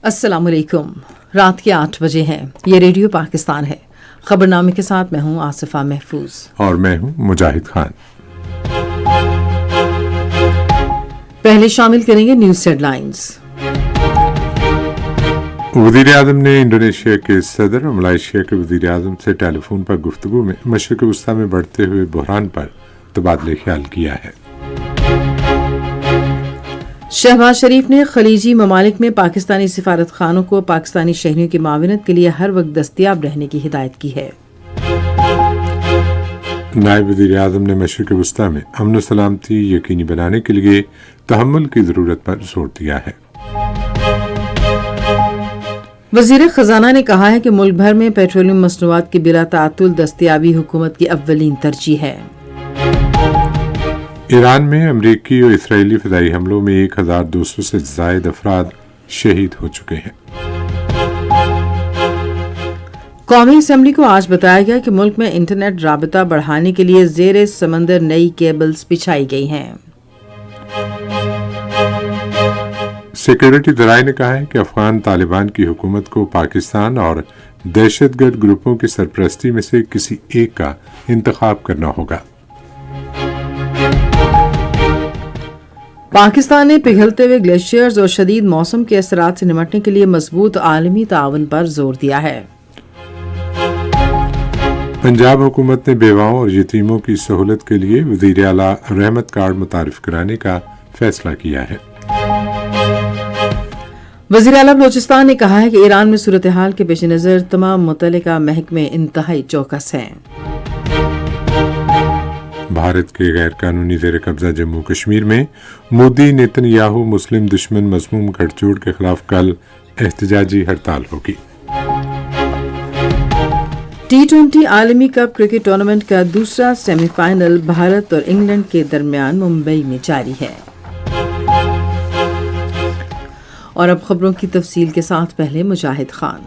अस्सलाम वालेकुम। रात के 8 बजे हैं। ये रेडियो पाकिस्तान है। खबरनामे के साथ मैं हूँ आसिफा महफूज और मैं हूँ मुजाहिद खान। पहले शामिल करेंगे न्यूज हेडलाइंस। वज़ीर आज़म ने इंडोनेशिया के सदर और मलेशिया के वज़ीर आज़म से टेलीफोन पर गुफ्तगू में मशरिक़ वस्ता में बढ़ते हुए बहरान पर तबादले ख्याल किया है। शहबाज शरीफ ने खलीजी ममालिक में पाकिस्तानी सिफारत खानों को पाकिस्तानी शहरियों की माविनत के लिए हर वक्त दस्तयाब रहने की हिदायत की है। नायब वज़ीर आज़म ने मशरिक़ वस्ता में अमन व सलामती यकीनी बनाने के लिए तहम्मुल की ज़रूरत पर जोर दिया है। वज़ीर ख़ज़ाना ने कहा है कि मुल्क भर में पेट्रोलियम मसनूआत की बिला तातुल दस्तयाबी हुकूमत की अव्वलीन तरजीह है। ईरान में अमरीकी और इसराइली फ़िज़ाई हमलों में 1200 से ज़ायद अफराद शहीद हो चुके हैं। कौमी असम्बली को आज बताया गया कि मुल्क में इंटरनेट राबता बढ़ाने के लिए ज़ेरे समंदर नई केबल्स बिछाई गई हैं। सिक्योरिटी ज़राए ने कहा है कि अफगान तालिबान की हुकूमत को पाकिस्तान और दहशतगर्द ग्रुपों की सरपरस्ती में से किसी एक का इंतखाब करना होगा। पाकिस्तान ने पिघलते हुए ग्लेशियर्स और शदीद मौसम के असरात से निपटने के लिए मजबूत आलमी ताउन पर जोर दिया है। पंजाब हुकूमत ने बेवाओं और यतीमों की सहूलत के लिए वज़ीर आला रहमत कार्ड मुतारिफ कराने का फैसला किया है। वज़ीर आला बलोचिस्तान ने कहा है कि ईरान में सूरत हाल के पेश नज़र तमाम मुतल्लिका महकमे इंतहाई चौकस हैं। भारत के गैर कानूनी ज़ेर कब्जा जम्मू कश्मीर में मोदी नेतन्याहू मुस्लिम दुश्मन मज़मूम गठजोड़ के खिलाफ कल एहतजाजी हड़ताल होगी। T20 आलमी कप क्रिकेट टूर्नामेंट का दूसरा सेमीफाइनल भारत और इंग्लैंड के दरमियान मुंबई में जारी है। और अब खबरों की तफसील के साथ पहले मुजाहिद खान।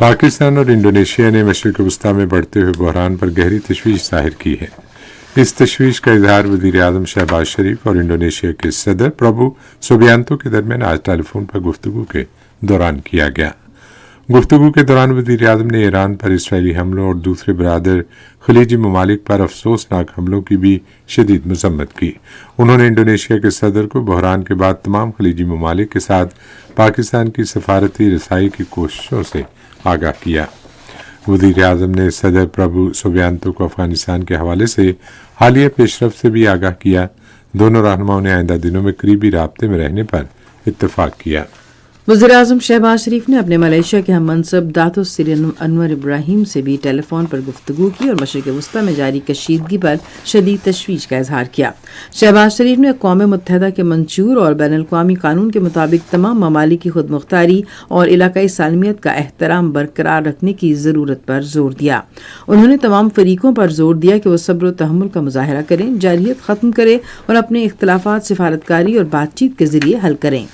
पाकिस्तान और इंडोनेशिया ने मशरिक़ वस्ता में बढ़ते हुए बहरान पर गहरी तशवीश जाहिर की है। इस तशवीश का इजहार वज़ीर आज़म शहबाज शरीफ और इंडोनेशिया के सदर प्रभु सुबियांतो के दरमियान आज टेलीफोन पर गुफ्तगू के दौरान किया गया। गुफ्तगू के दौरान वज़ीर आज़म ने ईरान पर इसराइली हमलों और दूसरे बरादर खलीजी ममालिक पर अफसोसनाक हमलों की भी शदीद मजम्मत की। उन्होंने इंडोनेशिया के सदर को बहरान के बाद तमाम खलीजी ममालिक के साथ पाकिस्तान की सफारती रसाई की कोशिशों से आगाह किया। वज़ीर आज़म ने सदर प्रभु सुबियांतो को अफगानिस्तान के हवाले से हालिया पेशरफ से भी आगाह किया। दोनों रहनुमाओं ने आइंदा दिनों में करीबी राब्ते में रहने पर इत्तफाक किया। वज़ीर आज़म शहबाज शरीफ ने अपने मलेशिया के हम मनसब दातो सिरी अनवर इब्राहिम से भी टेलीफोन पर गुफ्तगू की और मशरिक़ वस्ता में जारी कशीदगी पर शदीद तशवीश का इजहार किया। शहबाज शरीफ ने अक़वाम मुत्तहिदा के मंशूर और बैनुल-अक़वामी कानून के मुताबिक तमाम ममालिक की खुद मुख्तारी और इलाकाई सालमियत का एहतराम बरकरार रखने की ज़रूरत पर जोर दिया। उन्होंने तमाम फरीकों पर जोर दिया कि वो सब्र व तहम्मुल का मुजाहरा करें, जारहियत ख़त्म करें और अपने इख्तिलाफ़ात सिफारतकारी और बातचीत के ज़रिए हल करें।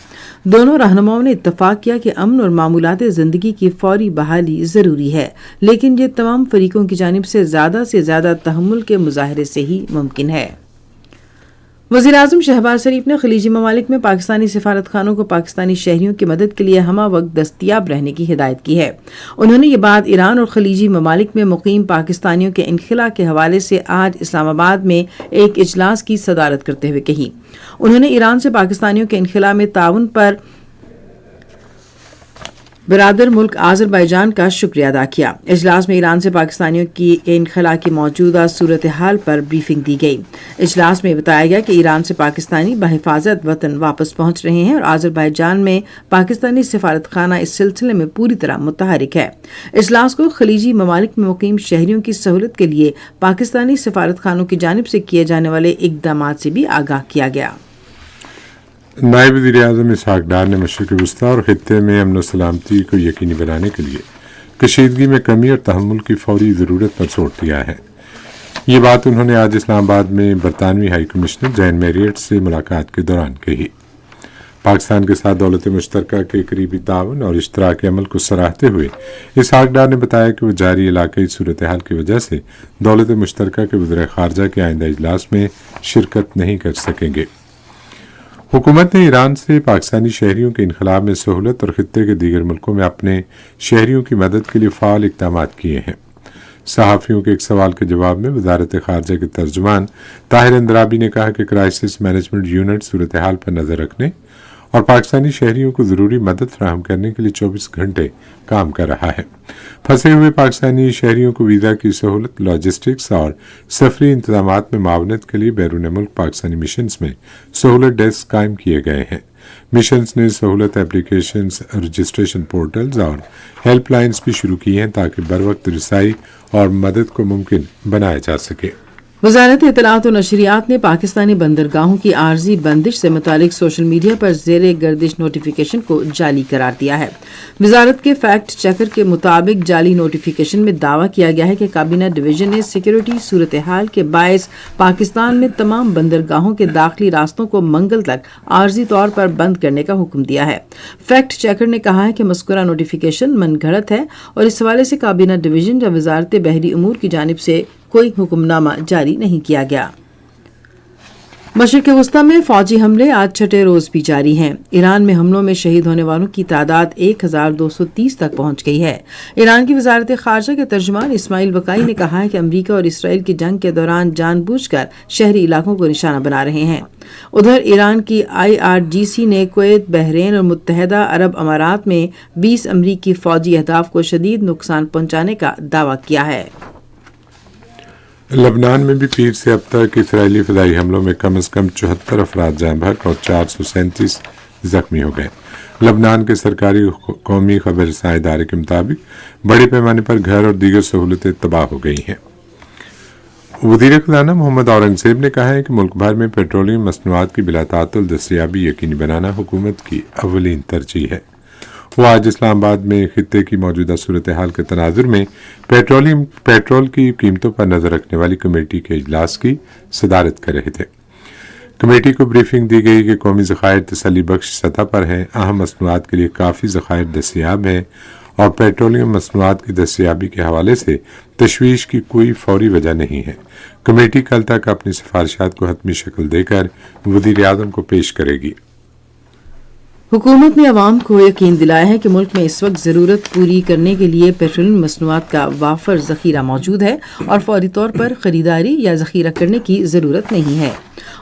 दोनों रहनुमाओं ने इत्तफाक किया कि अमन और मामूलात ज़िंदगी की फौरी बहाली ज़रूरी है, लेकिन ये तमाम फरीकों की जानिब से ज़्यादा तहम्मुल के मुजाहरे से ही मुमकिन है। वज़ीर आज़म शहबाज शरीफ ने खलीजी ममालिक में पाकिस्तानी सिफारत खानों को पाकिस्तानी शहरियों की मदद के लिए हमा वक्त दस्तयाब रहने की हिदायत की है। उन्होंने ये बात ईरान और खलीजी ममालिक में मुकीम पाकिस्तानियों के इनखिला के हवाले से आज इस्लामाबाद में एक इजलास की सदारत करते हुए कही। उन्होंने ईरान से पाकिस्तानियों के इनखिला में ताउन पर बिरादर मुल्क आज़रबाईजान का शुक्रिया अदा किया। इजलास में ईरान से पाकिस्तानियों की इनखला की मौजूदा सूरत हाल पर ब्रीफिंग दी गई। इजलास में बताया गया कि ईरान से पाकिस्तानी बहिफाजत वतन वापस पहुंच रहे हैं और आज़रबाईजान में पाकिस्तानी सिफारत खाना इस सिलसिले में पूरी तरह मुतहरिक है। इजलास को खलीजी ममालिक में मुकीम शहरियों की सहूलत के लिए पाकिस्तानी सिफारत खानों की जानिब से किए जाने वाले इक़दाम से भी आगाह किया गया। नायब वज़ीर आज़म इसहाक़ डार ने मशरिक़ वस्ता और खित्ते में अमन व सलामती को यकीनी बनाने के लिए कशीदगी में कमी और तहम्मुल की फौरी ज़रूरत पर जोर दिया है। ये बात उन्होंने आज इस्लामाबाद में बरतानवी हाई कमिश्नर जैन मैरियट से मुलाकात के दौरान कही। पाकिस्तान के साथ दौलत मुश्तरका के करीबी ताउन और इश्तराकी अमल को सराहते हुए इसहाक़ डार ने बताया कि वो जारी इलाकाई सूरत हाल की वजह से दौलत मुश्तरका के वज़ीर ख़ारजा के आइंदा इजलास में शिरकत नहीं कर सकेंगे। हुकूमत ने ईरान से पाकिस्तानी शहरियों के इनखला में सहूलत और खित्ते के दीगर मुल्कों में अपने शहरियों की मदद के लिए फ़ाल इक़दाम किए हैं। सहाफ़ियों के एक सवाल के जवाब में वजारत ख़ारजा के तर्जुमान ताहिर अंद्राबी ने कहा कि क्राइसिस मैनेजमेंट यूनिट सूरत हाल पर नज़र रखने और पाकिस्तानी शहरियों को ज़रूरी मदद फराहम करने के लिए 24 घंटे काम कर रहा है। फंसे हुए पाकिस्तानी शहरियों को वीज़ा की सहूलत, लॉजिस्टिक्स और सफरी इंतजामात में मावनत के लिए बैरून मुल्क पाकिस्तानी मिशंस में सहूलत डेस्क कायम किए गए हैं। मिशंस ने सहूलत एप्लीकेशंस, रजिस्ट्रेशन पोर्टल्स और हेल्पलाइंस भी शुरू की हैं ताकि बर वक्त रसाई और मदद को मुमकिन बनाया जा सके। वजारत इत्तलात और नशरियात ने पाकिस्तानी बंदरगाहों की आर्जी बंदिश से मुतालिक सोशल मीडिया पर ज़ेरे गर्दिश नोटिफिकेशन को जाली करार दिया है। वजारत के फैक्ट चेकर के मुताबिक जाली नोटिफिकेशन में दावा किया गया है कि काबीना डिवीजन ने सिक्योरिटी सूरत हाल के बायस पाकिस्तान में तमाम बंदरगाहों के दाखिली रास्तों को मंगल तक आर्जी तौर पर बंद करने का हुक्म दिया है। फैक्ट चेकर ने कहा है कि मज़कूरा नोटिफिकेशन मनगढ़ंत है और इस हवाले से काबीना डिवीजन या वजारत बहरी उमूर की जानिब से कोई हुक्मनामा जारी नहीं किया गया। मशरिक़ वस्ता में फौजी हमले आज छठे रोज भी जारी हैं। ईरान में हमलों में शहीद होने वालों की तादाद 1230 तक पहुंच गई है। ईरान की वजारत ख़ारजा के तर्जुमान इस्माइल वकाई ने कहा है कि अमरीका और इसराइल की जंग के दौरान जानबूझकर शहरी इलाकों को निशाना बना रहे हैं। उधर ईरान की IRGC ने कुवैत, बहरीन और मुत्तहदा अरब अमारात में 20 अमरीकी फौजी अहदाफ को शदीद नुकसान पहुंचाने का दावा किया है। लबनान में भी पीर से अब तक इसराइली फ़िज़ाई हमलों में कम से कम 74 अफराद जान बहक और 437 ज़ख्मी हो गए। लबनान के सरकारी कौमी खबर रसां इदारे के मुताबिक बड़े पैमाने पर घर और दीगर सहूलतें तबाह हो गई हैं। वज़ीर ख़ज़ाना मोहम्मद औरंगज़ेब ने कहा है कि मुल्क भर में पेट्रोलियम मसनूआत की बिलातातुल दस्तयाबी यकीनी बनाना हुकूमत की अव्वलीन तरजीह है। वो आज इस्लामाबाद में खित्ते की मौजूदा सूरत हाल के तनाजुर में पेट्रोल की कीमतों पर नजर रखने वाली कमेटी के इजलास की सदारत कर रहे थे। कमेटी को ब्रीफिंग दी गई कि कौमी ज़खायर तसल्ली बख्श सतह पर हैं, अहम मसनूआत के लिए काफ़ी ज़खायर दस्तयाब हैं और पेट्रोलियम मसनूआत की दस्तयाबी के हवाले से तशवीश की कोई फौरी वजह नहीं है। कमेटी कल तक अपनी सिफारिशात को हतमी शक्ल देकर वज़ीर आज़म को पेश करेगी। हुकूमत ने अवाम को यकीन दिलाया है कि मुल्क में इस वक्त ज़रूरत पूरी करने के लिए पेट्रोलियम मसनूआत का वाफर ज़ख़ीरा मौजूद है और फौरी तौर पर ख़रीदारी या ज़ख़ीरा करने की ज़रूरत नहीं है।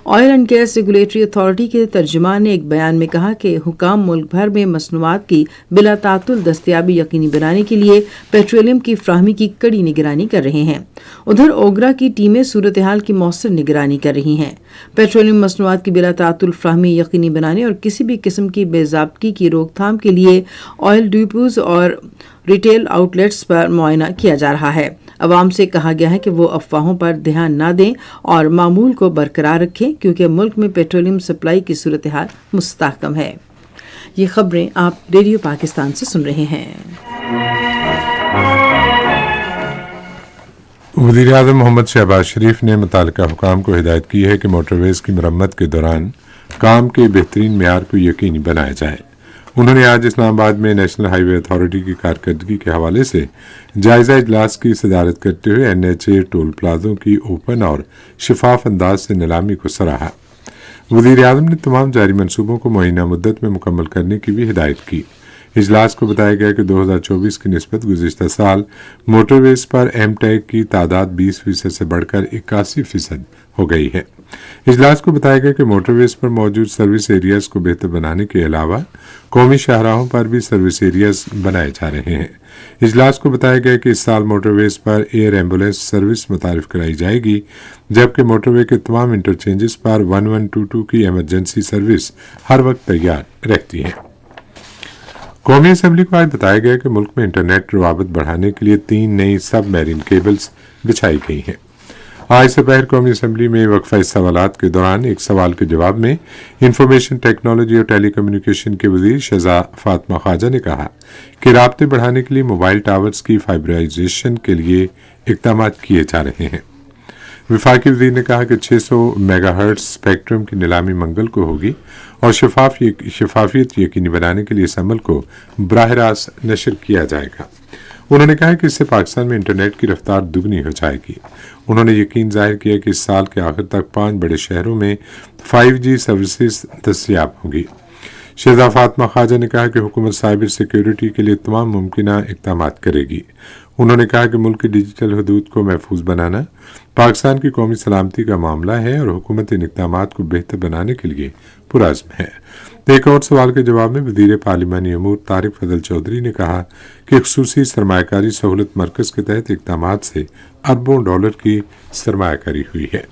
Oil and gas regulatory authority के तर्जुमान ने एक बयान में कहा कि हुकाम मुल्क भर में मसनूआत की बिलातातुल दस्तयाबी यकीनी बनाने के लिए पेट्रोलियम की फ्राहमी की कड़ी निगरानी कर रहे हैं। उधर ओगरा की टीमें सूरत हाल की मौसर निगरानी कर रही हैं। पेट्रोलियम मसनूआत की बिलातातुल फ्राहमी यकीनी बनाने और किसी भी किस्म की बेज़ाब्तगी की रोकथाम के लिए ऑयल डिपोज और रिटेल आउटलेट्स पर मुआयना किया जा रहा है। अवाम से कहा गया है कि वो अफवाहों पर ध्यान न दें और मामूल को बरकरार रखें क्योंकि मुल्क में पेट्रोलियम सप्लाई की सूरत हाल मुस्तहकम है। ये खबरें आप रेडियो पाकिस्तान से सुन रहे हैं। वज़ीर आज़म मोहम्मद शहबाज शरीफ ने मुतालिका हुकाम को हिदायत की है कि मोटरवेज की मरम्मत के दौरान काम के बेहतरीन मेयार को यकीनी बनाया जाए। उन्होंने आज इस्लामाबाद में नेशनल हाईवे अथॉरिटी की कारकर्दगी के हवाले से जायजा इजलास की सदारत करते हुए NHA टोल प्लाजों की ओपन और शफाफ अंदाज से नीलामी को सराहा। वज़ीर आज़म ने तमाम जारी मनसूबों को मुअय्यना मुद्दत में मुकम्मल करने की भी हिदायत की। इजलास को बताया गया कि 2024 की निस्बत गुज़िश्ता साल मोटरवेज पर M-टैग की तादाद 20% से बढ़कर 81% हो गई है। इजलास को बताया गया कि मोटरवेज पर मौजूद सर्विस एरियाज को बेहतर बनाने के अलावा कौमी शाहराहों पर भी सर्विस एरियाज बनाए जा रहे हैं। इजलास को बताया गया कि इस साल मोटरवेज पर एयर एम्बुलेंस सर्विस मुतारिफ कराई जाएगी, जबकि मोटरवे के तमाम इंटरचेंजेस पर 1122 की इमरजेंसी सर्विस हर वक्त तैयार रहती है। कौमी असम्बली को आज बताया गया कि मुल्क में इंटरनेट रवाबत बढ़ाने के लिए 3 नई सब मैरीन केबल्स बिछाई गई हैं। आज दोपहर कौमी असम्बली में वक्फा सवालात के दौरान एक सवाल के जवाब में इंफॉर्मेशन टेक्नोलॉजी और टेली कम्युनिकेशन के वजीर शहजा फातिमा ख्वाजा ने कहा कि राब्ते बढ़ाने के लिए मोबाइल टावर्स की फाइबराइजेशन के लिए इक़दाम किए जा रहे हैं। वफाकी वजीर ने कहा कि 600 मेगाहर्ट्ज स्पेक्ट्रम की नीलामी मंगल को होगी और शफाफियत यकीनी बनाने के लिए इस अमल को बराह रास्त नशर किया जाएगा। انہوں نے کہا کہ اس سے پاکستان میں انٹرنیٹ کی رفتار دگنی ہو جائے گی۔ انہوں نے یقین ظاہر کیا کہ اس سال کے آخر تک 5 بڑے شہروں میں 5G سروسز دستیاب ہوں گی۔ شہزاد فاطمہ خواجہ نے کہا کہ حکومت سائبر سیکیورٹی کے لیے تمام ممکنہ اقدامات کرے گی۔ انہوں نے کہا کہ ملک کی ڈیجیٹل حدود کو محفوظ بنانا پاکستان کی قومی سلامتی کا معاملہ ہے اور حکومت ان اقدامات کو بہتر بنانے کے لیے پرعزم ہے۔ ایک اور سوال کے جواب میں وزیر پارلیمانی امور طارق فضل چودھری نے کہا کہ خصوصی سرمایہ کاری سہولت مرکز کے تحت اقدامات سے اربوں ڈالر کی سرمایہ کاری ہوئی ہے۔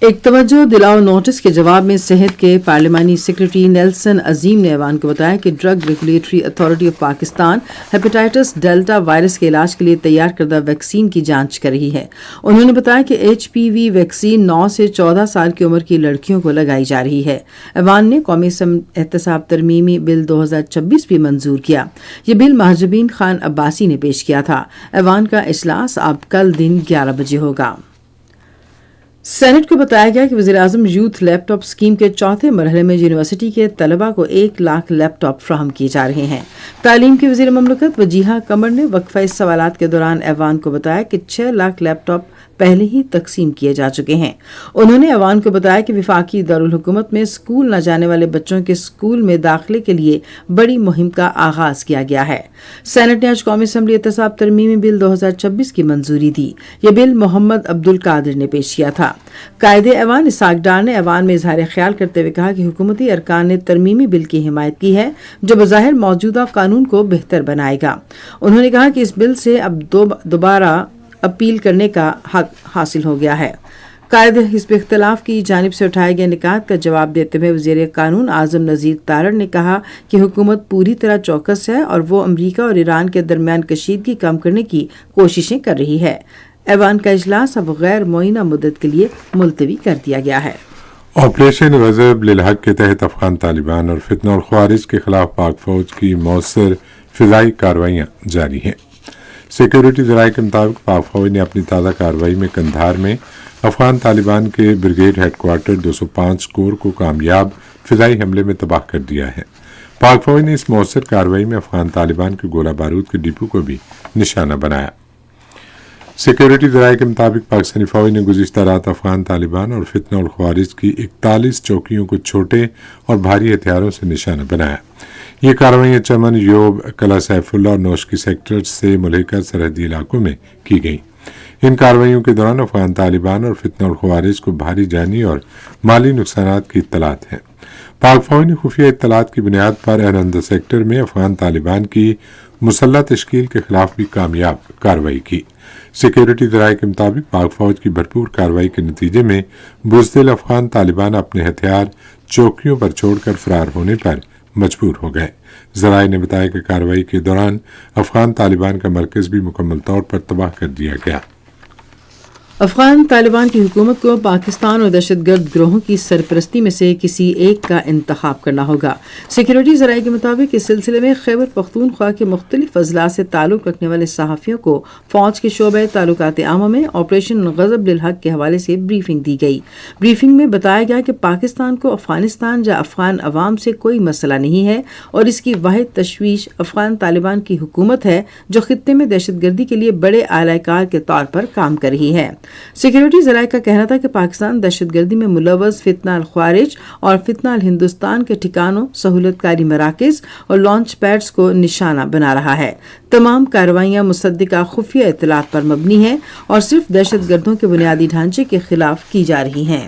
ایک توجہ دلاؤ نوٹس کے جواب میں صحت کے پارلیمانی سیکرٹری نیلسن عظیم نے ایوان کو بتایا کہ drug regulatory authority of Pakistan hepatitis delta virus کے علاج کے لیے تیار کردہ ویکسین کی جانچ کر رہی ہے۔ انہوں نے بتایا کہ HPV ویکسین 9 سے 14 سال کی عمر کی لڑکیوں کو لگائی جا رہی ہے۔ ایوان نے قومی احتساب ترمیمی بل 2026 بھی منظور کیا۔ یہ بل محجبین خان عباسی نے پیش کیا تھا۔ ایوان کا اجلاس اب کل دن 11 بجے ہوگا۔ سینٹ کو بتایا گیا کہ وزیراعظم یوتھ لیپ ٹاپ اسکیم کے چوتھے مرحلے میں یونیورسٹی کے طلبہ کو 1 لاکھ لیپ ٹاپ فراہم کیے جا رہے ہیں۔ تعلیم کی وزیر مملکت وجیہہ قمر نے وقفہ سوالات کے دوران ایوان کو بتایا کہ 6 لاکھ لیپ ٹاپ پہلے ہی تقسیم کیے جا چکے ہیں۔ انہوں نے ایوان کو بتایا کہ وفاقی دارالحکومت میں اسکول نہ جانے والے بچوں کے اسکول میں داخلے کے لیے بڑی مہم کا آغاز کیا گیا ہے۔ سینٹ نے آج قومی اسمبلی احتساب ترمیمی بل 2026 کی منظوری دی۔ یہ بل محمد عبدالقادر نے پیش کیا تھا۔ قائد ایوان اسحاق ڈار نے ایوان میں اظہار خیال کرتے ہوئے کہا کہ حکومتی ارکان نے ترمیمی بل کی حمایت کی ہے جو بظاہر موجودہ قانون کو بہتر بنائے گا۔ انہوں نے کہا کہ اس بل سے اب دوبارہ اپیل کرنے کا حق حاصل ہو گیا ہے۔ قائد حزب اختلاف کی جانب سے اٹھائے گئے نکات کا جواب دیتے ہوئے وزیر قانون اعظم نذیر تارڑ نے کہا کہ حکومت پوری طرح چوکس ہے اور وہ امریکہ اور ایران کے درمیان کشیدگی کم کرنے کی کوششیں کر رہی ہے۔ ایوان کا اجلاس اب غیر معینہ مدت کے لیے ملتوی کر دیا گیا ہے۔ آپریشن غضب للحق کے تحت افغان طالبان اور فتنہ الخوارج کے خلاف پاک فوج کی مؤثر فضائی کارروائیاں جاری ہیں۔ سیکیورٹی ذرائع کے مطابق پاک فوج نے اپنی تازہ کارروائی میں قندھار میں افغان طالبان کے بریگیڈ ہیڈ کوارٹر 205 کور کو کامیاب فضائی حملے میں تباہ کر دیا ہے۔ پاک فوج نے اس مؤثر کارروائی میں افغان طالبان کے گولہ بارود کے ڈپو کو بھی نشانہ بنایا۔ سیکیورٹی ذرائع کے مطابق پاکستانی فوج نے گزشتہ رات افغان طالبان اور فتنہ الخوارج کی 41 چوکیوں کو چھوٹے اور بھاری ہتھیاروں سے نشانہ بنایا۔ یہ کارروائیاں چمن، یوب، قلعہ سیف اللہ اور نوشکی سیکٹر سے ملحقہ سرحدی علاقوں میں کی گئیں۔ ان کارروائیوں کے دوران افغان طالبان اور فتنہ الخوارج کو بھاری جانی اور مالی نقصانات کی اطلاعات ہیں۔ پاک فوج نے خفیہ اطلاعات کی بنیاد پر ارندہ سیکٹر میں افغان طالبان کی مسلح تشکیل کے خلاف بھی کامیاب کارروائی کی۔ سیکیورٹی ذرائع کے مطابق پاک فوج کی بھرپور کارروائی کے نتیجے میں بزدل افغان طالبان اپنے ہتھیار چوکیوں پر چھوڑ کر فرار ہونے پر مجبور ہو گئے۔ ذرائع نے بتایا کہ کارروائی کے دوران افغان طالبان کا مرکز بھی مکمل طور پر تباہ کر دیا گیا۔ افغان طالبان کی حکومت کو پاکستان اور دہشت گرد گروہوں کی سرپرستی میں سے کسی ایک کا انتخاب کرنا ہوگا۔ سیکیورٹی ذرائع کے مطابق اس سلسلے میں خیبر پختونخوا کے مختلف اضلاع سے تعلق رکھنے والے صحافیوں کو فوج کے شعبہ تعلقات عامہ میں آپریشن غضب للحق کے حوالے سے بریفنگ دی گئی۔ بریفنگ میں بتایا گیا کہ پاکستان کو افغانستان یا افغان عوام سے کوئی مسئلہ نہیں ہے اور اس کی واحد تشویش افغان طالبان کی حکومت ہے جو خطے میں دہشت گردی کے لیے بڑے اعلی کار کے طور پر کام کر رہی ہے۔ سیکیورٹی ذرائع کا کہنا تھا کہ پاکستان دہشت گردی میں ملوث فتنہ الخوارج اور فتنہ الہندوستان کے ٹھکانوں، سہولت کاری مراکز اور لانچ پیڈز کو نشانہ بنا رہا ہے۔ تمام کارروائیاں مصدقہ خفیہ اطلاعات پر مبنی ہیں اور صرف دہشت گردوں کے بنیادی ڈھانچے کے خلاف کی جا رہی ہیں۔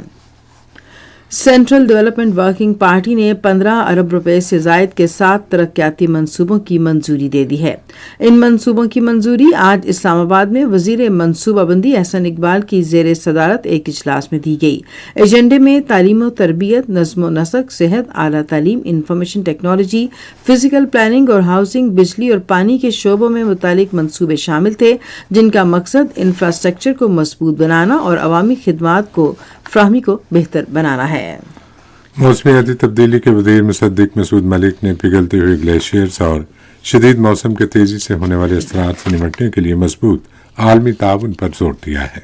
سینٹرل ڈیولپمنٹ ورکنگ پارٹی نے 15 ارب روپے سے زائد کے 7 ترقیاتی منصوبوں کی منظوری دے دی ہے۔ ان منصوبوں کی منظوری آج اسلام آباد میں وزیر منصوبہ بندی احسن اقبال کی زیر صدارت ایک اجلاس میں دی گئی۔ ایجنڈے میں تعلیم و تربیت، نظم و نسق، صحت، اعلیٰ تعلیم، انفارمیشن ٹیکنالوجی، فزیکل پلاننگ اور ہاؤسنگ، بجلی اور پانی کے شعبوں میں متعلق منصوبے شامل تھے جن کا مقصد انفراسٹرکچر کو مضبوط بنانا اور عوامی خدمات کو فراہمی کو بہتر بنانا ہے۔ موسمیاتی تبدیلی کے وزیر مصدق مسعود ملک نے پگھلتے ہوئے گلیشیئرز اور شدید موسم کے تیزی سے ہونے والے اثرات سے نمٹنے کے لیے مضبوط عالمی تعاون پر زور دیا ہے۔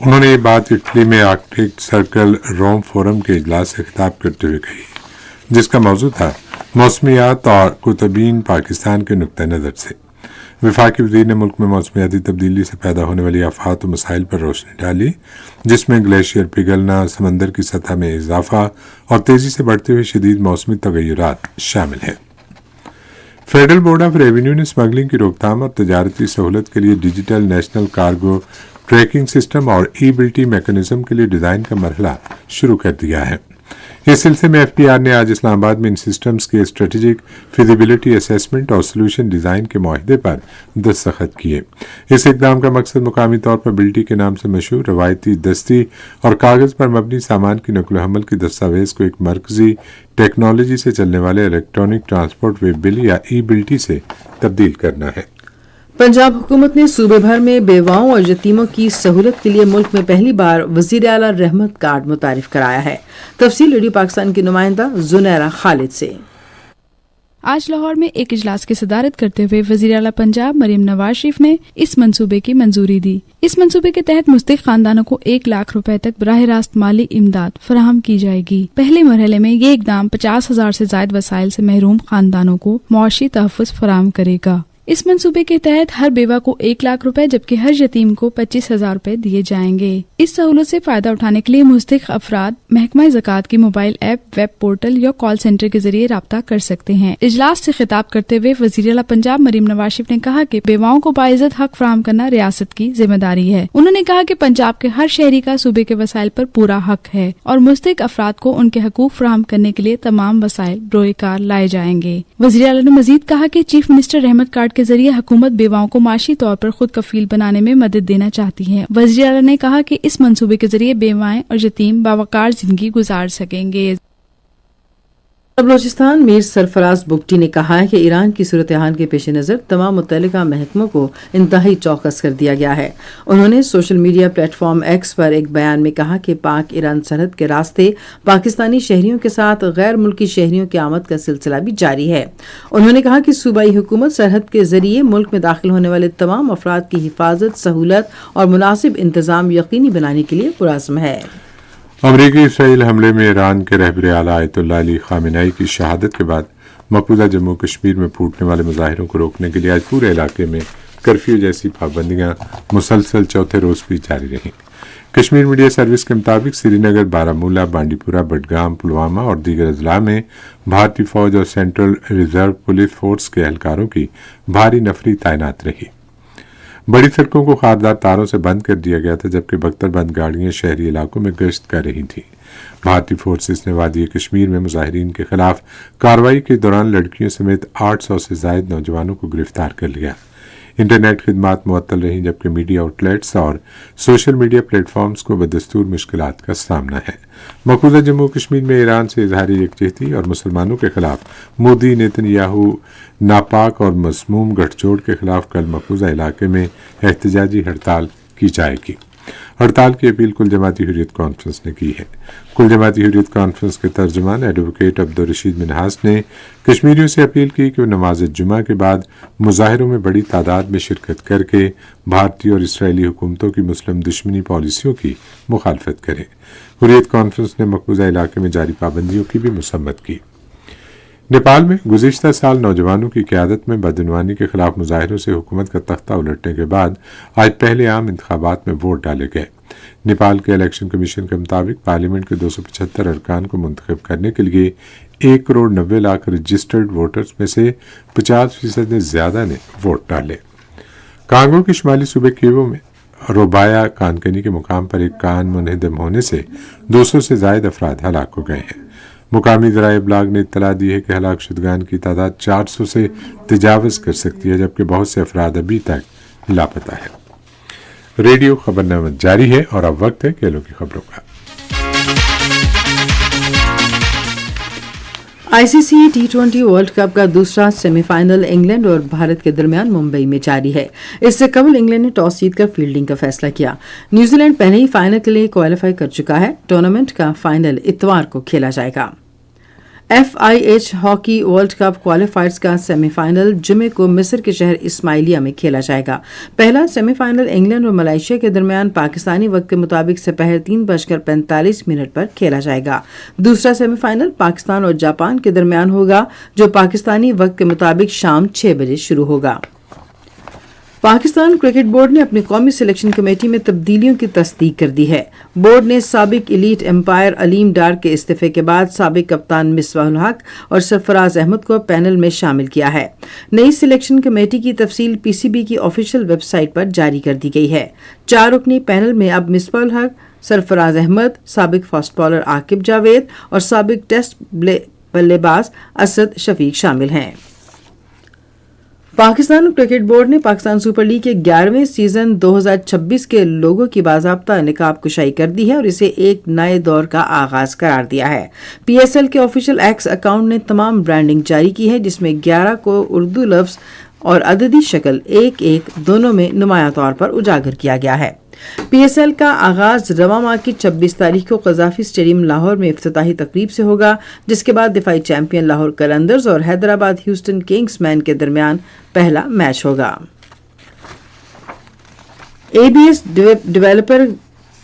انہوں نے یہ بات اٹلی میں آرکٹک سرکل روم فورم کے اجلاس سے خطاب کرتے ہوئے کہی، جس کا موضوع تھا موسمیات اور کتابین پاکستان کے نقطہ نظر سے۔ वफाकी वज़ीर ने मुल्क में मौसमियाती तब्दीली से पैदा होने वाली आफात और मसाइल पर रोशनी डाली, जिसमें ग्लेशियर पिघलना, समंदर की सतह में इजाफा और तेज़ी से बढ़ते हुए शदीद मौसमी तगय्युरात शामिल हैं। फेडरल बोर्ड ऑफ रेवेन्यू ने स्मगलिंग की रोकथाम और तजारती सहूलत के लिए digital national cargo tracking system और ई-बिल्टी मैकेनिज्म के लिए डिज़ाइन का मरहला शुरू कर दिया है। इस सिलसिले में एफबीआर ने आज इस्लामाबाद में इन सिस्टम्स के स्ट्रेटेजिक फिजिबिलिटी असेसमेंट और सोल्यूशन डिज़ाइन के मुआहदे पर दस्तखत किए। इस इकदाम का मकसद मुकामी तौर पर बिल्टी के नाम से मशहूर रवायती दस्ती और कागज़ पर मबनी सामान की नकल हमल की दस्तावेज़ को एक मरकजी टेक्नोलॉजी से चलने वाले इलेक्ट्रॉनिक ट्रांसपोर्ट वेब बिल या ई बिल्टी से तब्दील करना है। पंजाब हुकूमत ने सूबे भर में बेवाओं और यतीमों की सहूलत के लिए मुल्क में पहली बार वज़ीर आला रहमत कार्ड मुतारिफ कराया है। तफसील रेडियो पाकिस्तान की नुमाइंदा जुनैरा खालिद से। आज लाहौर में एक इजलास की सदारत करते हुए वज़ीर आला पंजाब मरीम नवाज शरीफ ने इस मंसूबे की मंजूरी दी। इस मंसूबे के तहत मुस्तहिक़ खानदानों को 1 लाख रुपए तक बराह रास्त माली इमदाद फराहम की जाएगी। पहले मरहले में ये इकदाम 50,000 से जायद वसाइल से महरूम खानदानों को मुआशी तहफ़्फ़ुज़ फराहम करेगा। इस मंसूबे के तहत हर बेवा को 1 लाख रुपए जबकि हर यतीम को 25,000 रुपए दिए जाएंगे। इस सहूलत से फायदा उठाने के लिए मुस्तहिक़ अफराद महकमा ज़कात की मोबाइल ऐप, वेब पोर्टल या कॉल सेंटर के जरिए राब्ता कर सकते हैं। इजलास से खिताब करते हुए वज़ीर आला पंजाब मरीम नवाज शरीफ ने कहा कि बेवाओं को बाइज़्ज़त हक फराहम करना रियासत की जिम्मेदारी है। उन्होंने कहा कि पंजाब के हर शहरी का सूबे के वसाइल पर पूरा हक है और मुस्तहिक़ अफराद को उनके हकूक फराहम करने के लिए तमाम वसाइल बरोएकार लाए जाएंगे। वज़ीर आला ने मजीद कहा कि चीफ मिनिस्टर रहमत कार्ड के जरिए हुकूमत बेवाओं को माशी तौर पर खुद कफील बनाने में मदद देना चाहती है। वज़ीर आला ने कहा कि इस मंसूबे के जरिए बेवाएं और यतीम बावकार जिंदगी गुजार सकेंगे। बलोचिस्तान मीर सरफराज बुगटी ने कहा है कि ईरान की सूरत हाल के पेश नज़र तमाम मुतल्लिका महकमों को इंतहाई चौकस कर दिया गया है। उन्होंने सोशल मीडिया प्लेटफॉर्म एक्स पर एक बयान में कहा कि पाक ईरान सरहद के रास्ते पाकिस्तानी शहरियों के साथ गैर मुल्की शहरियों की आमद का सिलसिला भी जारी है। उन्होंने कहा कि सूबाई हुकूमत सरहद के जरिए मुल्क में दाखिल होने वाले तमाम अफराद की हिफाजत, सहूलत और मुनासिब इंतजाम यकीनी बनाने के लिए पुरअज़्म है। अमरीकी इसराइल हमले में ईरान के रहबर आला आयतुल्लाह अली खामेनेई की शहादत के बाद मकबूजा जम्मू कश्मीर में फूटने वाले मुजाहिरों को रोकने के लिए आज पूरे इलाके में कर्फ्यू जैसी पाबंदियां मुसलसल चौथे रोज भी जारी रहीं। कश्मीर मीडिया सर्विस के मुताबिक श्रीनगर, बारामूला, बांडीपुरा, बडगाम, पुलवामा और दीगर अजला में भारतीय फौज और सेंट्रल रिजर्व पुलिस फोर्स के एहलकारों की भारी नफरी तैनात रही। बड़ी सड़कों को खारदार तारों से बंद कर दिया गया था जबकि बख्तरबंद गाड़ियां शहरी इलाकों में गश्त कर रही थीं। भारतीय फोर्सेस ने वादी कश्मीर में मुजाहिरीन के खिलाफ कार्रवाई के दौरान लड़कियों समेत 800 से ज्यादा नौजवानों को गिरफ्तार कर लिया। इंटरनेट खिदमात मुअत्तल रहीं जबकि मीडिया आउटलेट्स और सोशल मीडिया प्लेटफॉर्म्स को बदस्तूर मुश्किलात का सामना है। मकबूजा जम्मू कश्मीर में ईरान से इजहारी यकजहती और मुसलमानों के खिलाफ मोदी नेतन्याहू नापाक और मसमूम गठजोड़ के खिलाफ कल मकबूजा इलाके में एहतजाजी हड़ताल की जाएगी। हड़ताल की अपील कुल जमाती हुर्रियत कॉन्फ्रेंस ने की है। कुल जमाती हुर्रियत कॉन्फ्रेंस के तर्जुमान एडवोकेट अब्दुल रशीद मिनहास ने कश्मीरियों से अपील की कि वो नमाज जुमा के बाद मुजाहिरों में बड़ी तादाद में शिरकत करके भारतीय और इसराइली हुकूमतों की मुस्लिम दुश्मनी पॉलिसियों की मुखालफत करें। हुर्रियत कॉन्फ्रेंस ने मकबूजा इलाके में जारी पाबंदियों की भी मुसम्मत की। नेपाल में गुज़िश्ता साल नौजवानों की क़यादत में बदعنوانی के खिलाफ मुजाहिरों से हुकूमत का तख्ता उलटने के बाद आज पहले आम इंतखाबात में वोट डाले गए। नेपाल के इलेक्शन कमीशन के मुताबिक पार्लियामेंट के 275 अरकान को मुंतखब करने के लिए 1,90,00,000 रजिस्टर्ड वोटर्स में से 50% से ज्यादा ने वोट डाले। कांगो के शुमाली सूबे कीवो में रोबाया कानकनी के मुकाम पर एक कान मुनहदम होने से 200 से ज्यादा अफराद हलाक हो गए हैं। मुकामी ज़राए इब्लाग ने इत्तला दी है कि हलाक शुदगान की तादाद 400 से तजावज़ कर सकती है जबकि बहुत से अफराद अभी तक लापता है। रेडियो खबरनामा जारी है और अब वक्त है खेलों की खबरों का। आईसीसी T20 वर्ल्ड कप का दूसरा सेमीफाइनल इंग्लैंड और भारत के दरमियान मुंबई में जारी है। इससे कबल इंग्लैंड ने टॉस जीतकर फील्डिंग का फैसला किया। न्यूजीलैंड पहले ही फाइनल के लिए क्वालिफाई कर चुका है। टूर्नामेंट का फाइनल इतवार को खेला जाएगा। FIH हॉकी वर्ल्ड कप क्वालिफायर्स का सेमीफाइनल जुमे को मिस्र के शहर इस्माइलिया में खेला जाएगा। पहला सेमीफाइनल इंग्लैंड और मलेशिया के दरमियान पाकिस्तानी वक्त के मुताबिक दोपहर 3:45 पर खेला जाएगा। दूसरा सेमीफाइनल पाकिस्तान और जापान के दरमियान होगा जो पाकिस्तानी वक्त के मुताबिक शाम 6 बजे शुरू होगा। पाकिस्तान क्रिकेट बोर्ड ने अपनी कौमी सिलेक्शन कमेटी में तब्दीलियों की तस्दीक कर दी है। बोर्ड ने साबिक एलीट एम्पायर अलीम डार के इस्तीफे के बाद साबिक कप्तान मिसबाहुल हक और सरफराज अहमद को पैनल में शामिल किया है। नई सिलेक्शन कमेटी की तफसील पीसीबी की ऑफिशियल वेबसाइट पर जारी कर दी गई है। 4 रुकनी पैनल में अब मिसबाहुल हक, सरफराज अहमद, साबिक फास्ट बॉलर आकिब जावेद और साबिक टेस्ट बल्लेबाज असद शफीक शामिल हैं। पाकिस्तान क्रिकेट बोर्ड ने पाकिस्तान सुपर लीग के 11वें सीजन 2026 के लोगो की बाज़ाब्ता निकाब कुशाई कर दी है और इसे एक नए दौर का आगाज करार दिया है। पीएसएल के ऑफिशियल एक्स अकाउंट ने तमाम ब्रांडिंग जारी की है, जिसमें 11 को उर्दू लफ्ज और अददी शक्ल 1-1 दोनों में नुमाया तौर पर उजागर किया गया है। पीएसएल का आगाज रवां माह की 26 तारीख को कज़ाफी स्टेडियम लाहौर में इफ्तिताही तकरीब से होगा, जिसके बाद दिफाई चैंपियन लाहौर कलंदर्स और हैदराबाद ह्यूस्टन किंग्समैन के दरमियान पहला मैच होगा। एबीएस डेवलपर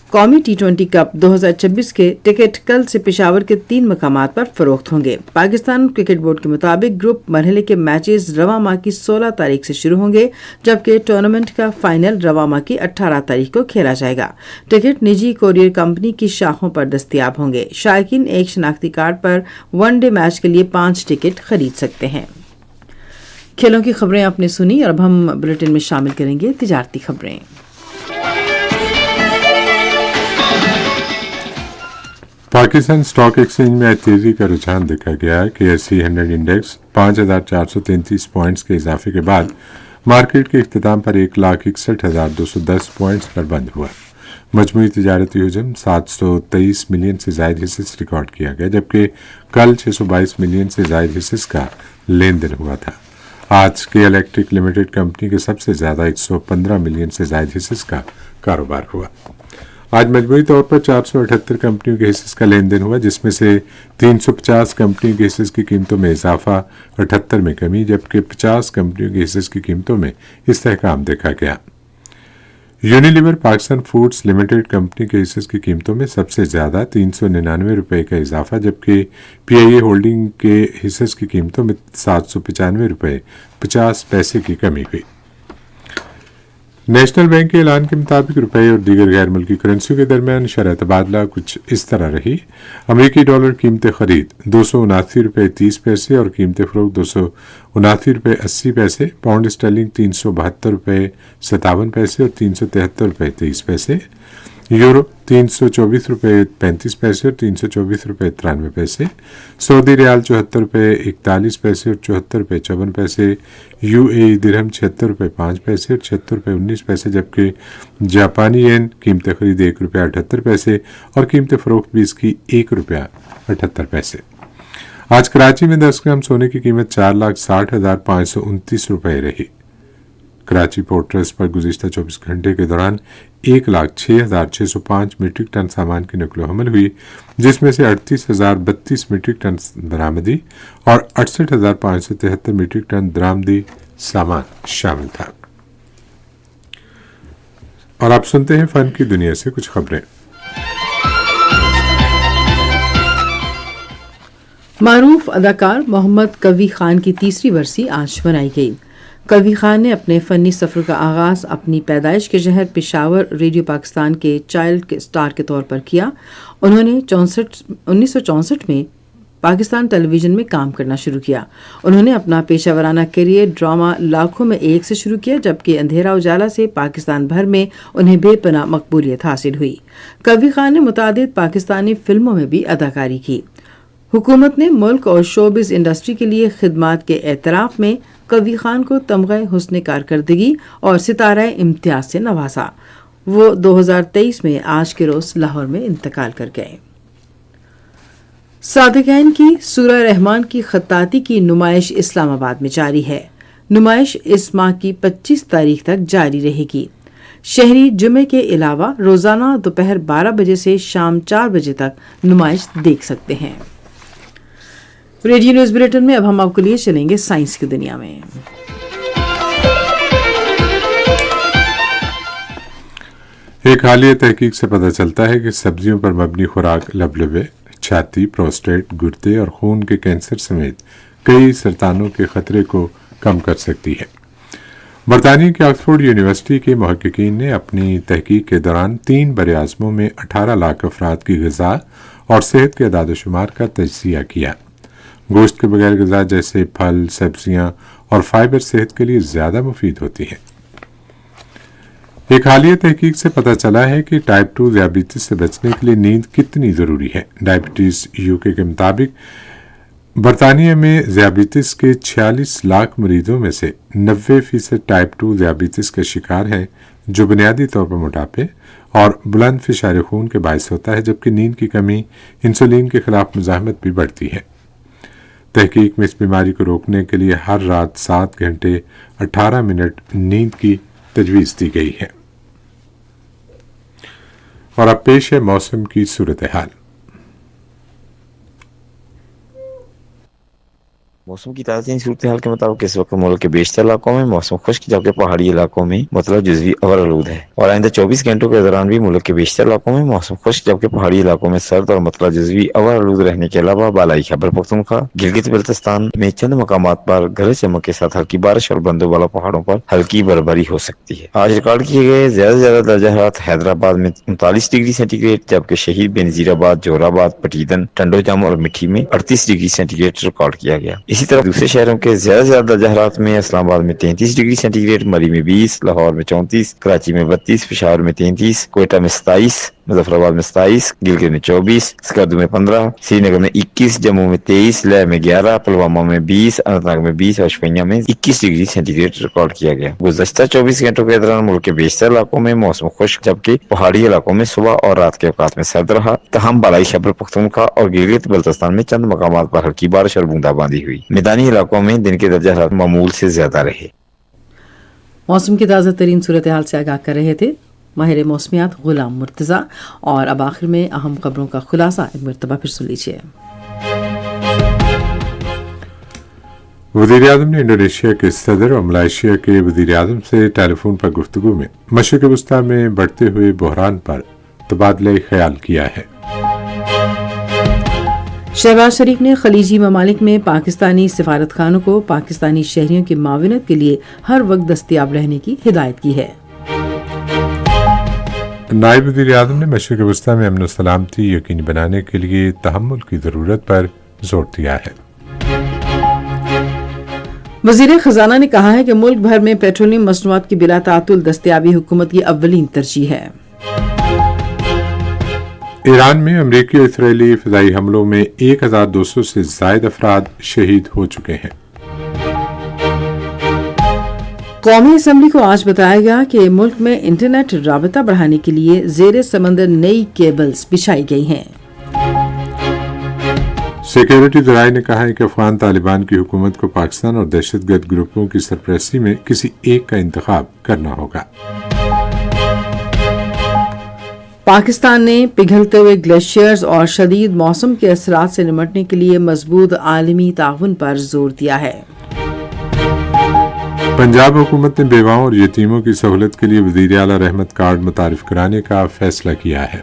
कौमी T20 कप 2026 के टिकट कल से पेशावर के 3 मकामात पर फरोख्त होंगे। पाकिस्तान क्रिकेट बोर्ड के मुताबिक ग्रुप मरहले के मैचेस रवां माह की 16 तारीख से शुरू होंगे, जबकि टूर्नामेंट का फाइनल रवां माह की 18 तारीख को खेला जाएगा। टिकट निजी कोरियर कंपनी की शाखों पर दस्तयाब होंगे। शायकीन एक शनाख्ती कार्ड पर वनडे मैच के लिए 5 टिकट खरीद सकते हैं। खेलों की खबरें आपने सुनी और अब हम बुलेटिन में शामिल करेंगे तिजारती खबरें। पाकिस्तान स्टॉक एक्सचेंज में आज तेजी का रुझान देखा गया कि एससी 100 इंडेक्स 5,433 पॉइंट्स के इजाफे के बाद मार्केट के इख्तिताम पर 1,61,210 पॉइंट्स पर बंद हुआ। मजमूई तिजारती हुजम 723 मिलियन से जायद हिस्सेस रिकॉर्ड किया गया, जबकि कल 622 मिलियन से जायद हिस्सेस का लेन देन हुआ था। आज के इलेक्ट्रिक लिमिटेड कंपनी के सबसे ज्यादा 115 मिलियन से जायद हिस्सेस का कारोबार हुआ। आज मजमूई तौर पर 478 कंपनियों के हिस्से का लेन देन हुआ, जिसमें से 350 कंपनियों के हिस्से की कीमतों में इजाफा, 78 में कमी, जबकि 50 कंपनियों के हिस्से की कीमतों में इस्तेहकाम देखा गया। Unilever Pakistan foods limited company के हिस्से की कीमतों में सबसे ज्यादा 399 रुपये का इजाफा, जबकि पीआईए होल्डिंग के हिस्से की कीमतों में 795 रुपये 50 पैसे की कमी हुई। नेशनल बैंक के ऐलान के मुताबिक रुपए और दीगर गैर मुल्की करेंसियों के दरमियान शरह तबादला कुछ इस तरह रही। अमेरिकी डॉलर कीमत खरीद 279 रुपये 30 पैसे और कीमत फरोख्त 279 रुपये 80 पैसे। पाउंड स्टर्लिंग 372 रुपये 57 पैसे और 373 रुपये 23 पैसे। यूरो 324 रुपये 35 पैसे और 324 रुपये 93 पैसे। सऊदी रियाल 74 रुपये 41 पैसे और 74 रुपये 54 पैसे। यूएई दिरहम 76 रुपये 5 पैसे और 76 रुपये 19 पैसे, जबकि जापानी येन कीमत खरीद 1 रुपया 78 पैसे और कीमत फरोख्त भी इसकी 1 रुपया 78 पैसे। आज कराची में 10 ग्राम सोने की कीमत 4,60,529 रुपये रही। कराची पोर्ट ट्रस्ट पर गुज़िश्ता 24 घंटे के दौरान 1,06,605 मीट्रिक टन सामान की नकलो हमल हुई, जिसमें से 38,032 मीट्रिक टन बरामदी और 68,573 मीट्रिक टन दरामदी सामान शामिल था। और आप सुनते हैं फन की दुनिया से कुछ खबरें। मारूफ अदाकार मोहम्मद कवी खान की 3री बरसी आज मनाई गई। कवी खान ने अपने फनी सफ़र का आगाज़ अपनी पैदाइश के शहर पेशावर रेडियो पाकिस्तान के चाइल्ड स्टार के तौर पर किया। उन्होंने 1964 में पाकिस्तान टेलीविज़न में काम करना शुरू किया। उन्होंने अपना पेशावराना करियर ड्रामा लाखों में एक से शुरू किया, जबकि अंधेरा उजाला से पाकिस्तान भर में उन्हें बेपनाह मकबूलियत हासिल हुई। कवी खान ने मुतादिद पाकिस्तानी फिल्मों में भी अदाकारी की। हुकूमत ने मुल्क और शोबिज़ इंडस्ट्री के लिए खिदमात के एतराफ़ में कवी खान को तमग़े हुस्न कारकर्दगी और सितारा इम्तियाज से नवाजा। वो 2023 में आज के रोज़ लाहौर में इंतकाल कर गए। सादिक़ैन की सूरह रहमान की खत्ताती की नुमाइश इस्लामाबाद में जारी है। नुमाइश इस माह की 25 तारीख तक जारी रहेगी। शहरी जुमे के अलावा रोज़ाना दोपहर 12 बजे से शाम 4 बजे तक नुमाइश देख सकते हैं। रेडियो न्यूज बुलेटिन में अब हम आपके लिए चलेंगे साइंस की दुनिया में। एक हालिया तहकीक से पता चलता है कि सब्जियों पर मबनी खुराक लबलबे, छाती, प्रोस्टेट, गुर्दे और खून के कैंसर समेत कई सरतानों के खतरे को कम कर सकती है। برطانیہ کی آکسفورڈ یونیورسٹی کے محققین نے اپنی تحقیق کے دوران 3 براعظموں میں 18 لاکھ افراد کی غذا اور صحت کے اعداد و شمار کا تجزیہ کیا۔ گوشت کے بغیر غذا جیسے پھل، سبزیاں اور فائبر صحت کے لیے زیادہ مفید ہوتی ہیں۔ ایک حالیہ تحقیق سے پتہ چلا ہے کہ ٹائپ 2 ذیابیطس سے بچنے کے لیے نیند کتنی ضروری ہے۔ ڈائبٹیز UK کے مطابق برطانیہ میں ذیابیطس کے 46 لاکھ مریضوں میں سے 90% ٹائپ 2 ذیابیطس کا شکار ہیں، جو بنیادی طور پر موٹاپے اور بلند فشار خون کے باعث ہوتا ہے، جبکہ نیند کی کمی انسولین کے خلاف مزاحمت بھی بڑھتی ہے۔ تحقیق میں اس بیماری کو روکنے کے لیے ہر رات 7 گھنٹے 18 منٹ نیند کی تجویز دی گئی ہے۔ اور اب پیش ہے موسم کی صورتحال۔ موسم کی تازہ صورتحال کے مطابق اس وقت ملک کے بیشتر علاقوں میں موسم خشک، جبکہ پہاڑی علاقوں میں مطلب جزوی اور آلود ہے، اور آئندہ 24 گھنٹوں کے دوران بھی ملک کے بیشتر علاقوں میں موسم خشک، جبکہ پہاڑی علاقوں میں سرد اور مطلب جزوی اور آلود رہنے کے علاوہ بالائی خیبر پختونخوا، گلگت بلتستان میں چند مقامات پر گرج چمک کے ساتھ ہلکی بارش اور بلند بالا پہاڑوں پر ہلکی برفباری ہو سکتی ہے۔ آج ریکارڈ کیے گئے زیادہ سے زیادہ درجہ حرارت حیدرآباد میں 39 ڈگری سینٹی گریڈ، جبکہ شہید بنظیر آباد، جوہر آباد، پٹیدن، ٹنڈو جام اور مٹھی میں 38 ڈگری سینٹی گریڈ ریکارڈ کیا گیا۔ اسی طرح دوسرے شہروں کے زیادہ سے زیادہ درجہ حرارت میں اسلام آباد میں 33 ڈگری سینٹی گریڈ، مری میں 20، لاہور میں 34، کراچی میں 32، پشاور میں 33، کوئٹہ میں 27، مظفر آباد میں 27، گلگت میں 24، سکردو میں 15، سری نگر میں 21، جموں میں 23، لیہ میں 11، پلوامہ میں 20، اننت ناگ میں 20 اور شوپیاں میں 21 ڈگری سینٹی گریڈ ریکارڈ کیا گیا۔ گزشتہ 24 گھنٹوں کے دوران ملک کے بیشتر علاقوں میں موسم خشک، جبکہ پہاڑی علاقوں میں صبح اور رات کے اوقات میں سرد رہا، تاہم بالائی خیبر پختونخوا اور گلگت بلتستان میں چند مقامات پر ہلکی بارش اور بوندا باندی ہوئی۔ میدانی علاقوں میں دن کے درجہ حرارت معمول سے زیادہ رہے۔ موسم کی تازہ ترین صورتحال سے آگاہ کر رہے تھے ماہر موسمیات غلام مرتضی۔ اور اب آخر میں اہم خبروں کا خلاصہ ایک مرتبہ پھر سن لیجیے۔ وزیر اعظم نے انڈونیشیا کے صدر اور ملائیشیا کے وزیر اعظم سے ٹیلی فون پر گفتگو میں مشرق وسطی میں بڑھتے ہوئے بحران پر تبادلہ خیال کیا ہے۔ شہباز شریف نے خلیجی ممالک میں پاکستانی سفارت خانوں کو پاکستانی شہریوں کی معاونت کے لیے ہر وقت دستیاب رہنے کی ہدایت کی ہے۔ نائب وزیر اعظم نے مشرق وسطی میں امن و سلامتی یقینی بنانے کے لیے تحمل کی ضرورت پر زور دیا ہے۔ وزیر خزانہ نے کہا ہے کہ ملک بھر میں پیٹرولیم مصنوعات کی بلا تعطل دستیابی حکومت کی اولین ترجیح ہے۔ ایران میں امریکی اور اسرائیلی فضائی حملوں میں 1200 سے زائد افراد شہید ہو چکے ہیں۔ قومی اسمبلی کو آج بتایا گیا کہ ملک میں انٹرنیٹ رابطہ بڑھانے کے لیے زیر سمندر نئی کیبلز بچھائی گئی ہیں۔ سیکیورٹی ذرائع نے کہا ہے کہ افغان طالبان کی حکومت کو پاکستان اور دہشت گرد گروپوں کی سرپرستی میں کسی ایک کا انتخاب کرنا ہوگا۔ پاکستان نے پگھلتے ہوئے گلیشیئرز اور شدید موسم کے اثرات سے نمٹنے کے لیے مضبوط عالمی تعاون پر زور دیا ہے۔ پنجاب حکومت نے بیواؤں اور یتیموں کی سہولت کے لیے وزیر اعلیٰ رحمت کارڈ متعارف کرانے کا فیصلہ کیا ہے۔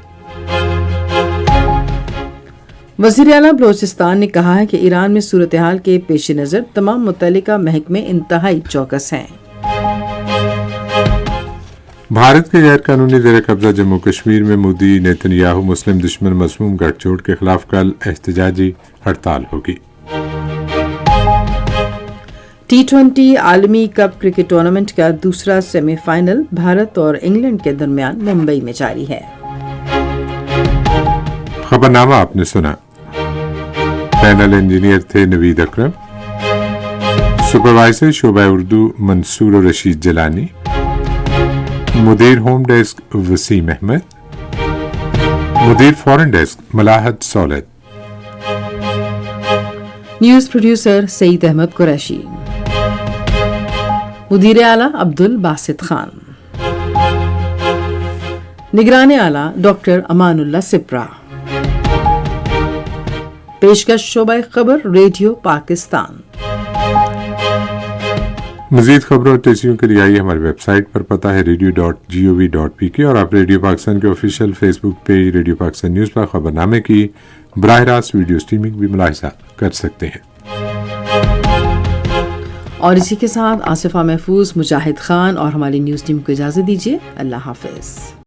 وزیر اعلیٰ بلوچستان نے کہا ہے کہ ایران میں صورتحال کے پیش نظر تمام متعلقہ محکمے انتہائی چوکس ہیں۔ بھارت کے غیر قانونی زیر قبضہ جموں کشمیر میں مودی نیتن یاہو مسلم دشمن مسموم گٹھ جوڑ کے خلاف کل احتجاجی ہڑتال ہوگی۔ T20 عالمی کپ کرکٹ ٹورنامنٹ کا دوسرا سیمی فائنل بھارت اور انگلینڈ کے درمیان ممبئی میں جاری ہے۔ خبرنامہ آپ نے سنا۔ پینل انجینئر تھے نوید اکرم، سپروائزر شعبہ اردو منصور و رشید جلانی، مدیر ہوم ڈیسک وسیم احمد، مدیر فورن ڈیسک ملاحت سولت، نیوز پروڈیوسر سعید احمد قریشی، مدیر اعلیٰ عبد الباسط خان، نگران اعلیٰ ڈاکٹر امان اللہ سپرا، پیشکش شعبہ خبر ریڈیو پاکستان۔ مزید خبروں اور تجزیوں کے لیے آئیے ہماری ویب سائٹ پر، پتہ ہے radio.gov.pk، اور آپ ریڈیو پاکستان کے آفیشیل فیس بک پیج ریڈیو پاکستان نیوز پر خبرنامے کی براہ راست ویڈیو سٹریمنگ بھی ملاحظہ کر سکتے ہیں۔ और इसी के साथ आसिफा महफूज, मुजाहिद खान और हमारी न्यूज़ टीम को इजाज़त दीजिए। अल्लाह हाफिज़।